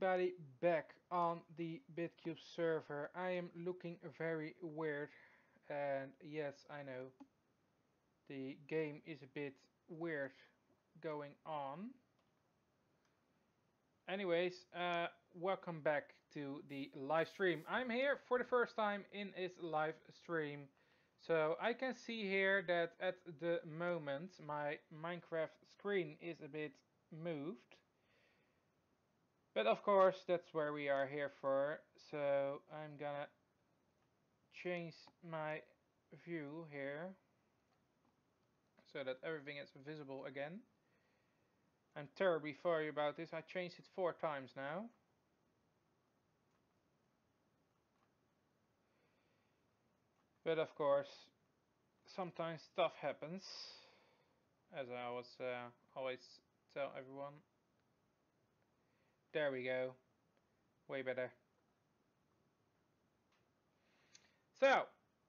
everybody back on the Bitcubes server. I am looking very weird, and yes, I know the game is a bit weird going on. Anyways, welcome back to the live stream. I'm here for the first time in its live stream. So I can see here that at the moment my Minecraft screen is a bit moved. But of course, that's where we are here for. So I'm gonna change my view here so that everything is visible again. I'm terribly sorry about this. I changed it 4 times now. But of course, sometimes stuff happens, as I always tell everyone. There we go. Way better. So,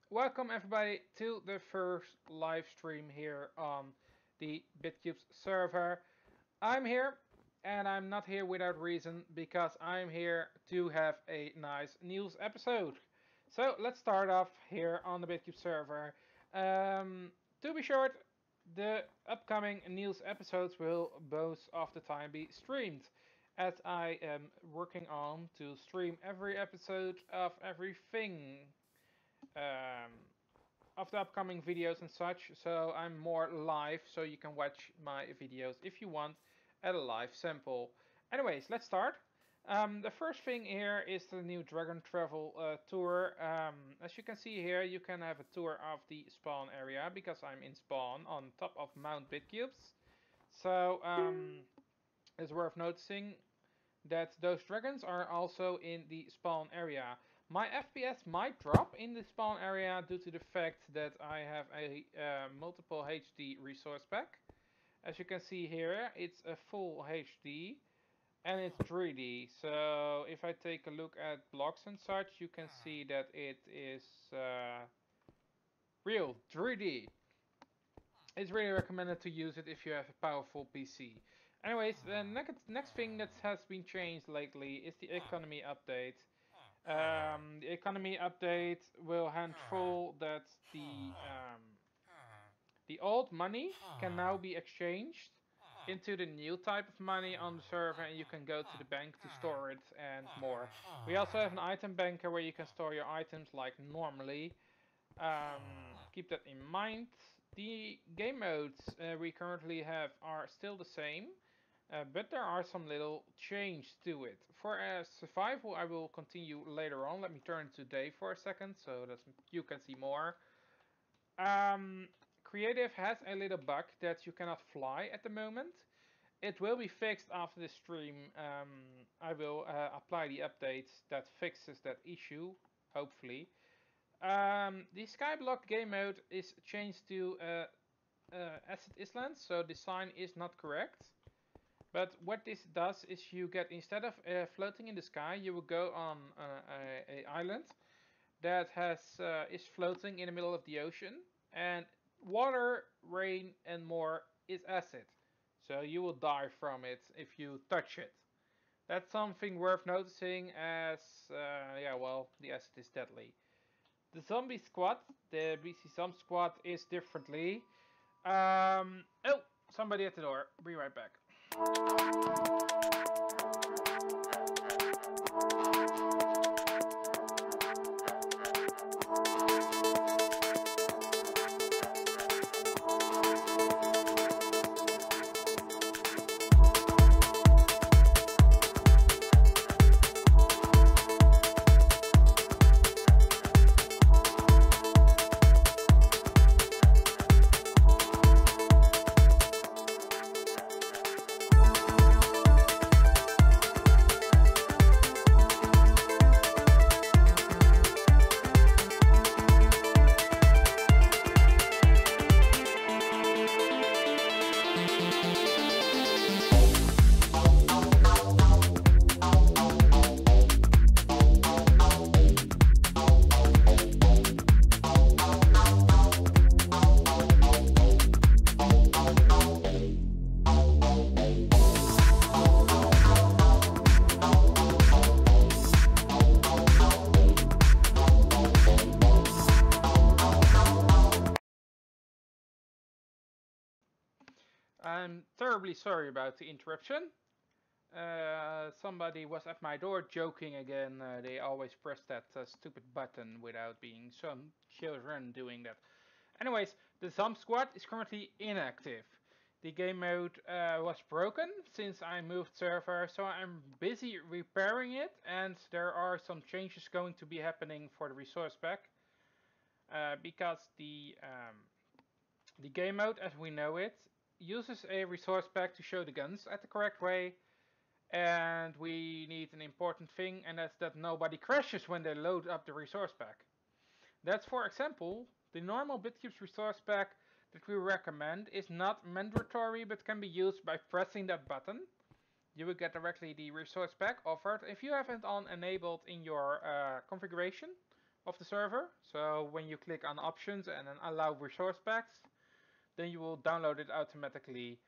welcome everybody to the first live stream here on the Bitcubes server. I'm here, and I'm not here without reason, because I'm here to have a nice news episode. So, let's start off here on the Bitcubes server. To be short, the upcoming news episodes will most of the time be streamed, as I am working on to stream every episode of everything of the upcoming videos and such. So I'm more live, so you can watch my videos if you want at a live sample. Anyways, let's start. The first thing here is the new Dragon Travel tour. As you can see here, you can have a tour of the spawn area, because I'm in spawn on top of Mount Bitcubes. So it's worth noticing that those dragons are also in the spawn area. My FPS might drop in the spawn area due to the fact that I have a multiple HD resource pack. As you can see here, it's a full HD and it's 3D. So if I take a look at blocks and such, you can see that it is real 3D. It's really recommended to use it if you have a powerful PC. Anyways, the next thing that has been changed lately is the economy update. The economy update will handful that the old money can now be exchanged into the new type of money on the server, and you can go to the bank to store it and more. We also have an item banker where you can store your items like normally. Keep that in mind. The game modes we currently have are still the same, but there are some little change to it. For survival, I will continue later on. Let me turn to day for a second so that you can see more. Creative has a little bug that you cannot fly at the moment. It will be fixed after the stream. I will apply the update that fixes that issue, hopefully. The Skyblock game mode is changed to Acid Island, so the sign is not correct. But what this does is you get, instead of floating in the sky, you will go on a island that is floating in the middle of the ocean, and water, rain and more is acid. So you will die from it if you touch it. That's something worth noticing, as yeah, well, the acid is deadly. The zombie squad, the BC Zombie squad, is differently. Oh, somebody at the door. Be right back. I'm terribly sorry about the interruption. Somebody was at my door joking again. They always press that stupid button without being some children doing that. Anyways, the Zomb Squad is currently inactive. The game mode was broken since I moved server, so I'm busy repairing it, and there are some changes going to be happening for the resource pack because the game mode as we know it uses a resource pack to show the guns at the correct way, and we need an important thing, and that's that nobody crashes when they load up the resource pack. That's, for example, the normal Bitcubes resource pack that we recommend is not mandatory but can be used by pressing that button. You will get directly the resource pack offered if you have it on enabled in your configuration of the server. So when you click on options and then allow resource packs, then you will download it automatically.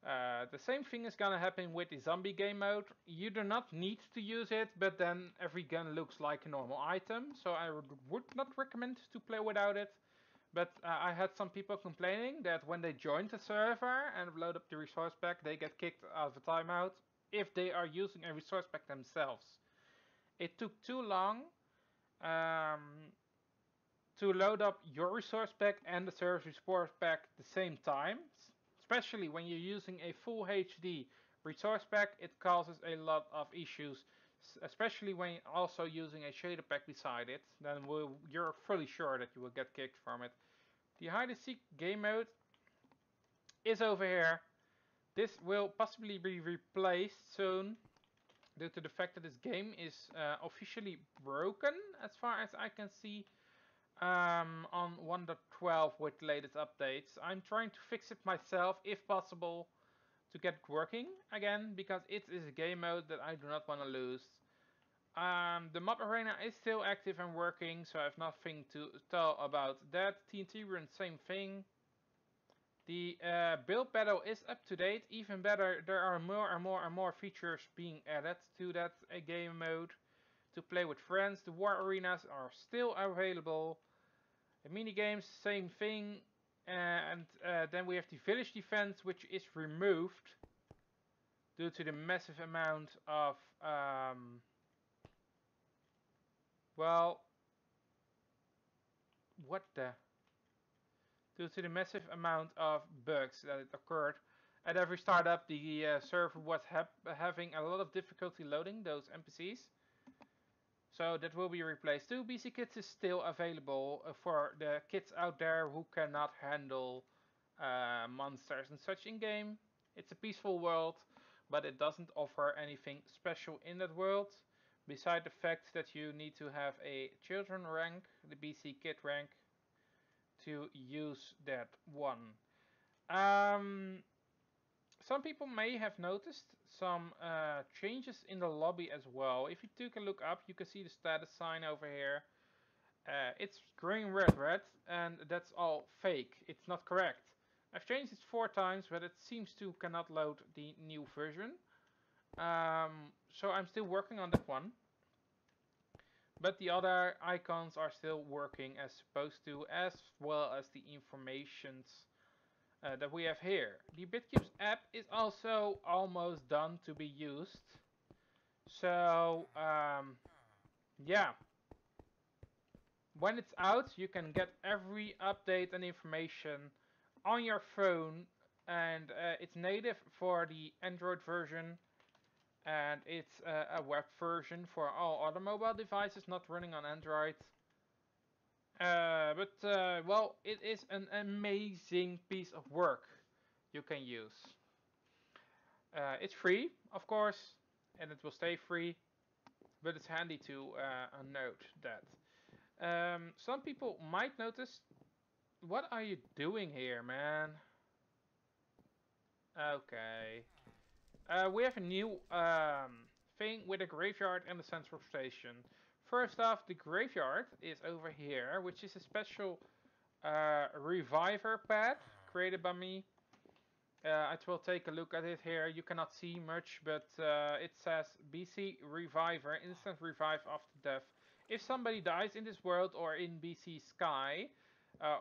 The same thing is gonna happen with the zombie game mode. You do not need to use it, but then every gun looks like a normal item, so I would not recommend to play without it. But I had some people complaining that when they join the server and load up the resource pack, they get kicked out of the timeout if they are using a resource pack themselves. It took too long um, to load up your resource pack and the server's resource pack at the same time. Especially when you're using a full HD resource pack, it causes a lot of issues, especially when you're also using a shader pack beside it. Then you're fully sure that you will get kicked from it. The hide and seek game mode is over here. This will possibly be replaced soon due to the fact that this game is officially broken as far as I can see on 1.12 with latest updates. I'm trying to fix it myself if possible to get it working again because it is a game mode that I do not want to lose. The mob arena is still active and working, so I have nothing to tell about that. TNT run, same thing. The build battle is up to date. Even better, there are more and more and more features being added to that game mode to play with friends. The war arenas are still available. The mini games, same thing. And then we have the village defense, which is removed due to the massive amount of well, what the? Due to the massive amount of bugs that occurred at every startup, the server was having a lot of difficulty loading those NPCs. So that will be replaced too. BC Kits is still available for the kids out there who cannot handle monsters and such in game. It's a peaceful world, but it doesn't offer anything special in that world. Beside the fact that you need to have a children rank, the BC Kit rank, to use that one. Um, some people may have noticed some changes in the lobby as well. If you take a look up, you can see the status sign over here. It's green, red, red, and that's all fake. It's not correct. I've changed it 4 times, but it seems to cannot load the new version. So I'm still working on that one. But the other icons are still working as supposed to, as well as the informations that we have here. The Bitcubes app is also almost done to be used. So, yeah. When it's out, you can get every update and information on your phone. And it's native for the Android version. And it's a web version for all other mobile devices not running on Android. Well, it is an amazing piece of work you can use. It's free, of course, and it will stay free, but it's handy to note that. Some people might notice, what are you doing here, man? Okay. We have a new thing with a graveyard and a central station. First off, the graveyard is over here, which is a special reviver pad created by me. I will take a look at it here. You cannot see much, but it says BC Reviver, instant revive after death. If somebody dies in this world or in BC Sky,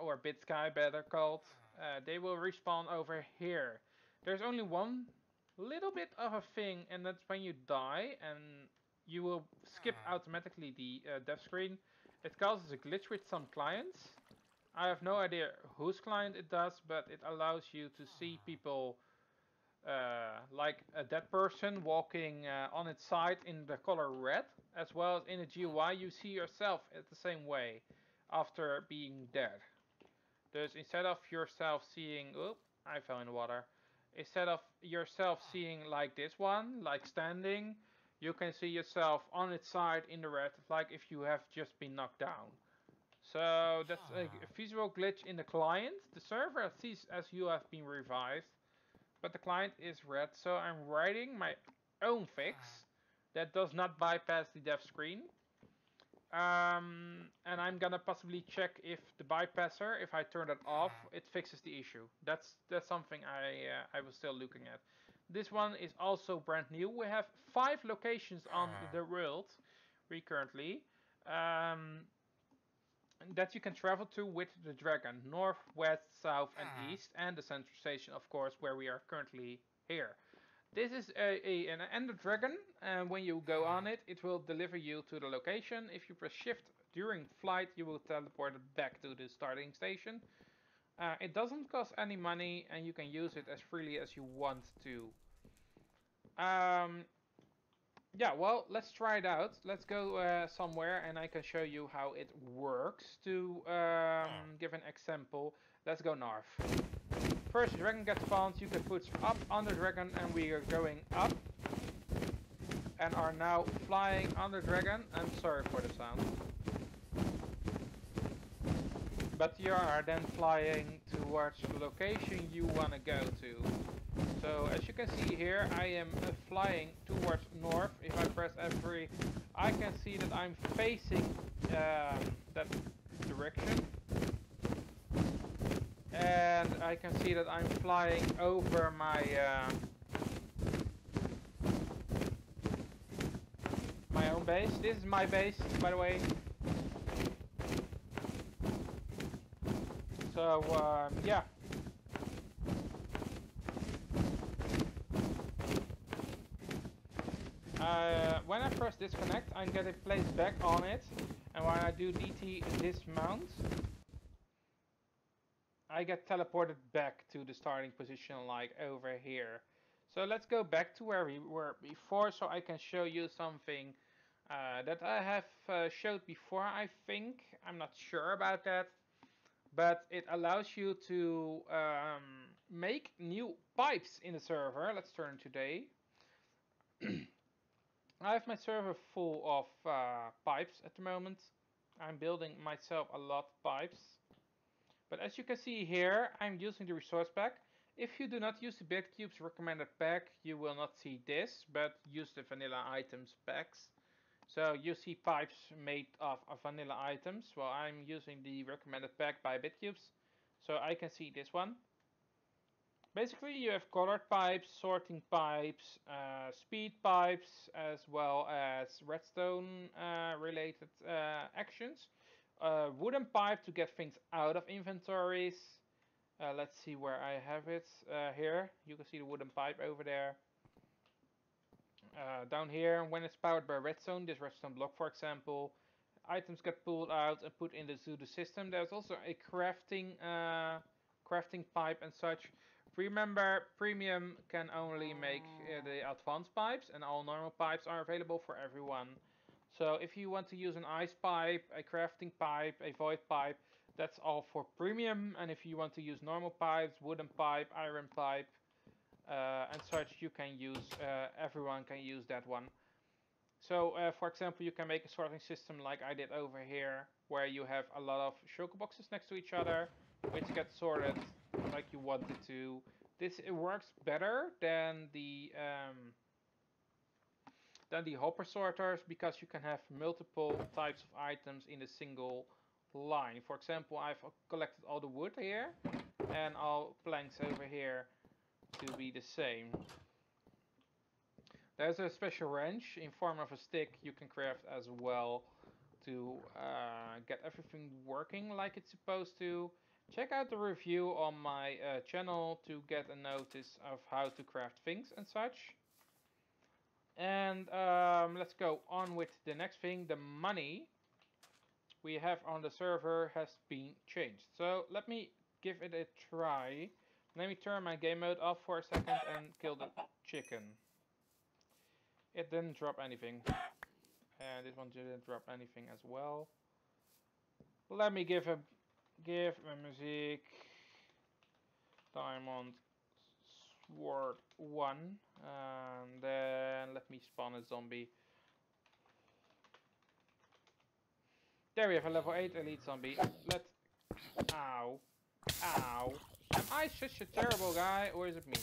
or Bit Sky better called, they will respawn over here. There's only one little bit of a thing, and that's when you die and you will skip automatically the death screen. It causes a glitch with some clients. I have no idea whose client it does, but it allows you to see people like a dead person walking on its side in the color red, as well as in the GUI you see yourself at the same way after being dead. Dus instead of yourself seeing, oh, I fell in the water. Instead of yourself seeing like this one, like standing, you can see yourself on its side in the red, like if you have just been knocked down. So that's a visual glitch in the client. The server sees as you have been revived, but the client is red. So I'm writing my own fix that does not bypass the dev screen. And I'm gonna possibly check if the bypasser, if I turn it off, it fixes the issue. That's something I was still looking at. This one is also brand new. We have 5 locations on the world, currently, that you can travel to with the dragon: north, west, south, and east, and the central station, of course, where we are currently here. This is an ender dragon, and when you go on it, it will deliver you to the location. If you press shift during flight, you will teleport back to the starting station. It doesn't cost any money, and you can use it as freely as you want to. Yeah, well, let's try it out. Let's go somewhere, and I can show you how it works. To give an example, let's go north. First, the dragon gets spawned, you can put up on the dragon, and we are going up and are now flying on the dragon. I'm sorry for the sound. But you are then flying towards the location you want to go to. So as you can see here, I am flying towards north. If I press F3, I can see that I'm facing that direction. And I can see that I'm flying over my my own base. This is my base, by the way. So yeah. When I press disconnect, I'm getting placed back on it, and when I do DT dismount, I get teleported back to the starting position, like over here. So let's go back to where we were before, so I can show you something that I have showed before, I think. I'm not sure about that. But it allows you to make new pipes in the server. Let's turn to day. I have my server full of pipes at the moment. I'm building myself a lot of pipes. But as you can see here, I'm using the resource pack. If you do not use the Bitcubes recommended pack, you will not see this, but use the vanilla items packs. So you see pipes made of vanilla items. Well, I'm using the recommended pack by Bitcubes, so I can see this one. Basically, you have colored pipes, sorting pipes, speed pipes, as well as redstone related actions. Wooden pipe to get things out of inventories. Let's see where I have it. Here, you can see the wooden pipe over there. Down here, when it's powered by redstone, this redstone block, for example, items get pulled out and put into the system. There's also a crafting pipe and such. Remember, premium can only make the advanced pipes, and all normal pipes are available for everyone. So if you want to use an ice pipe, a crafting pipe, a void pipe, that's all for premium. And if you want to use normal pipes, wooden pipe, iron pipe, and such, you can use, everyone can use that one. So for example, you can make a sorting system like I did over here, where you have a lot of shulker boxes next to each other, which get sorted like you want it to. It works better than the hopper sorters, because you can have multiple types of items in a single line. For example, I've collected all the wood here and all planks over here to be the same. There's a special wrench in form of a stick you can craft as well to get everything working like it's supposed to. check out the review on my channel to get a notice of how to craft things and such. And let's go on with the next thing. The money we have on the server has been changed. So let me give it a try. Let me turn my game mode off for a second and kill the chicken. It didn't drop anything. And this one didn't drop anything as well. Let me give a music diamond sword 1 and then let me spawn a zombie. There we have a level 8 elite zombie. Ow. Ow. Am I such a terrible guy or is it me?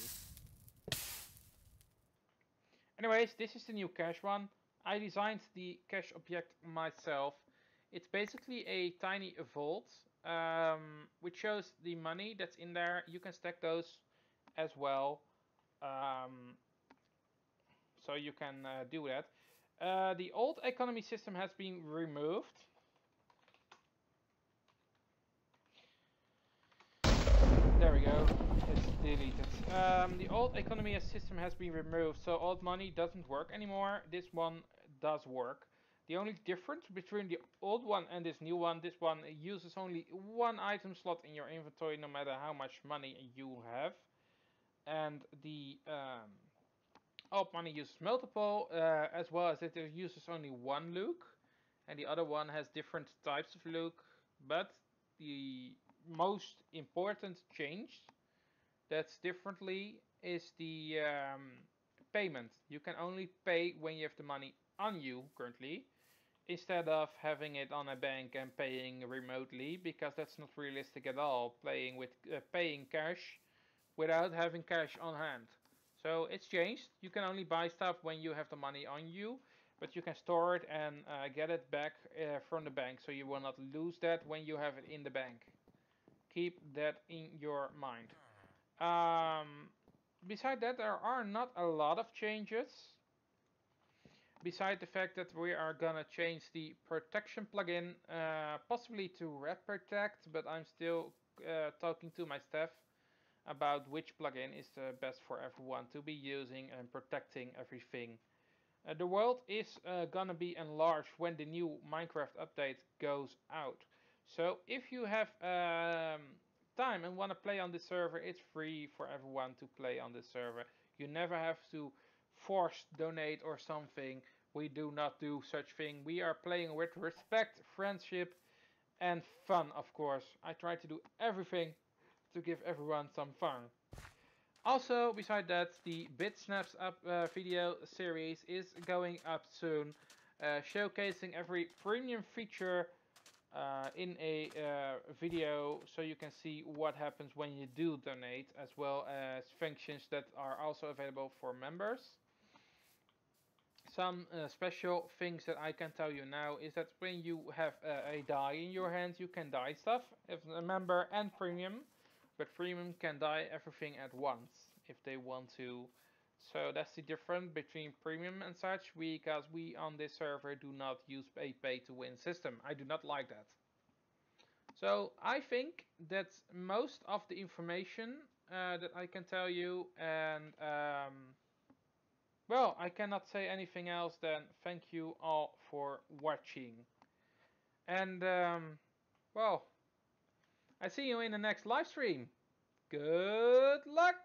Anyways, this is the new cache one. I designed the cache object myself. It's basically a tiny vault which shows the money that's in there. You can stack those as well. So you can do that. The old economy system has been removed. There we go. It's deleted. The old economy system has been removed, so old money doesn't work anymore. This one does work. The only difference between the old one and this new one, this one uses only one item slot in your inventory no matter how much money you have. And the old money uses multiple, as well as it uses only one look. And the other one has different types of look. But the most important change that's differently is the payment. You can only pay when you have the money on you currently, instead of having it on a bank and paying remotely, because that's not realistic at all. Paying cash without having cash on hand. So it's changed. You can only buy stuff when you have the money on you, but you can store it and get it back from the bank, so you will not lose that when you have it in the bank. Keep that in your mind. Beside that, there are not a lot of changes. Beside the fact that we are gonna change the protection plugin, possibly to red protect, but I'm still talking to my staff about which plugin is the best for everyone to be using and protecting everything. The world is gonna be enlarged when the new Minecraft update goes out. So if you have time and want to play on this server, it's free for everyone to play on this server. You never have to force donate or something. We do not do such thing. We are playing with respect, friendship and fun, of course. I try to do everything to give everyone some fun. Also, beside that, the Bit Snaps Up video series is going up soon, showcasing every premium feature in a video, so you can see what happens when you do donate, as well as functions that are also available for members. Some special things that I can tell you now is that when you have a die in your hand, you can die stuff as a member and premium, but premium can die everything at once if they want to. So that's the difference between premium and such, because we on this server do not use a pay to win system. I do not like that. So I think that's most of the information that I can tell you, and well, I cannot say anything else than thank you all for watching. And well, I see you in the next live stream. Good luck!